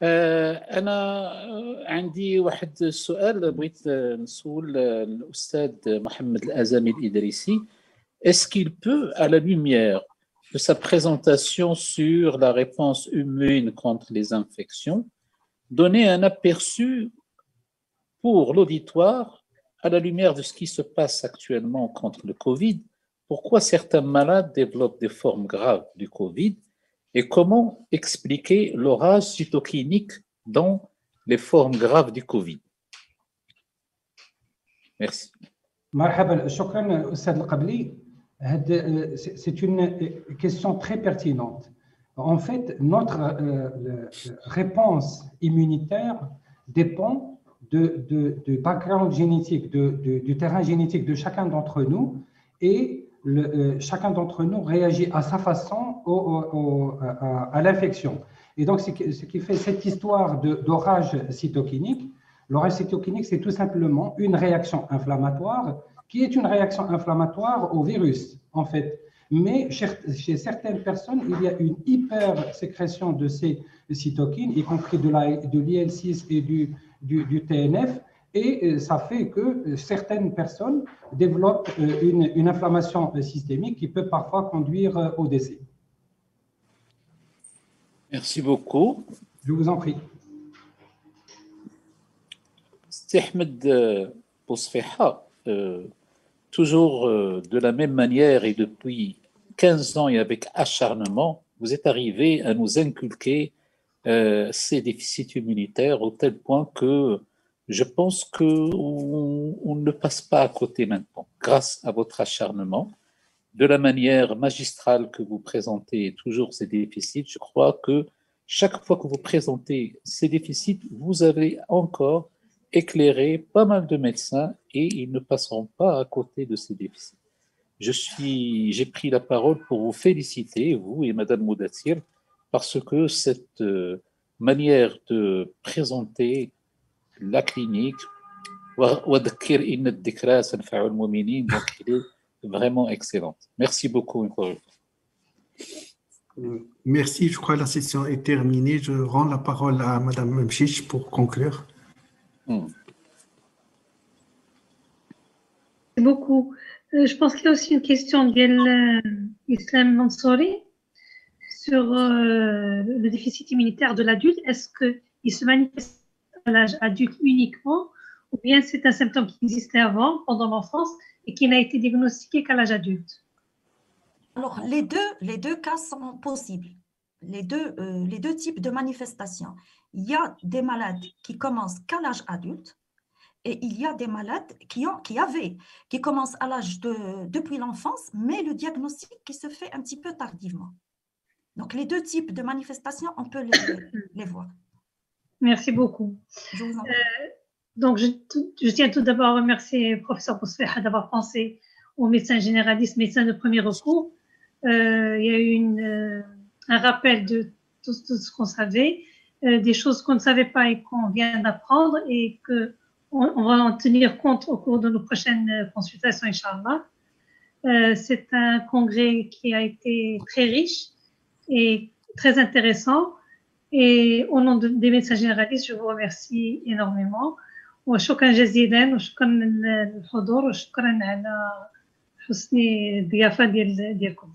أنا عندي واحد السؤال بغيت نسول الأستاذ محمد الأزامي الإدريسي. Est-ce qu'il peut, à la lumière de sa présentation sur la réponse humaine contre les infections, donner un aperçu pour l'auditoire, à la lumière de ce qui se passe actuellement contre le Covid, pourquoi certains malades développent des formes graves du Covid et comment expliquer l'orage cytokinique dans les formes graves du Covid? Merci. مرحبا شكرا أستاذ القبلي. C'est une question très pertinente. En fait, notre réponse immunitaire dépend du background génétique, du terrain génétique de chacun d'entre nous, et chacun d'entre nous réagit à sa façon à l'infection. Et donc, ce qui fait cette histoire d'orage cytokinique, l'orage cytokinique, c'est tout simplement une réaction inflammatoire qui est une réaction inflammatoire au virus, en fait. Mais chez certaines personnes, il y a une hypersécrétion de ces cytokines, y compris de l'IL6 et du TNF, et ça fait que certaines personnes développent une inflammation systémique qui peut parfois conduire au décès. Merci beaucoup. Je vous en prie. Ahmed Bousfiha, toujours de la même manière et depuis 15 ans et avec acharnement, vous êtes arrivé à nous inculquer ces déficits immunitaires au tel point que je pense qu'on ne passe pas à côté maintenant, grâce à votre acharnement. De la manière magistrale que vous présentez toujours ces déficits, je crois que chaque fois que vous présentez ces déficits, vous avez encore éclairé pas mal de médecins et ils ne passeront pas à côté de ces déficits. J'ai pris la parole pour vous féliciter, vous et Madame Moudassir, parce que cette manière de présenter la clinique, donc il est vraiment excellente. Merci beaucoup. Merci, je crois que la session est terminée. Je rends la parole à Madame Mchiche pour conclure. Merci beaucoup. Je pense qu'il y a aussi une question d'Islam Mansouri sur le déficit immunitaire de l'adulte. Est-ce qu'il se manifeste à l'âge adulte uniquement ou bien c'est un symptôme qui existait avant, pendant l'enfance, et qui n'a été diagnostiqué qu'à l'âge adulte? Alors, les deux cas sont possibles. Les deux types de manifestations. Il y a des malades qui commencent qu'à l'âge adulte et il y a des malades qui commencent à l'âge depuis l'enfance, mais le diagnostic qui se fait un petit peu tardivement. Donc, les deux types de manifestations, on peut les voir. Merci beaucoup. Je vous en prie. Donc, je tiens tout d'abord à remercier le professeur Bousfiha d'avoir pensé aux médecins généralistes, médecins de premier recours. Il y a eu un rappel de tout ce qu'on savait, des choses qu'on ne savait pas et qu'on vient d'apprendre et qu'on va en tenir compte au cours de nos prochaines consultations, Inch'Allah. C'est un congrès qui a été très riche et très intéressant. Et au nom des médecins généralistes, je vous remercie énormément. وشكرا جزيلا وشكرا للحضور وشكرا على حسن الضيافة ديالكم.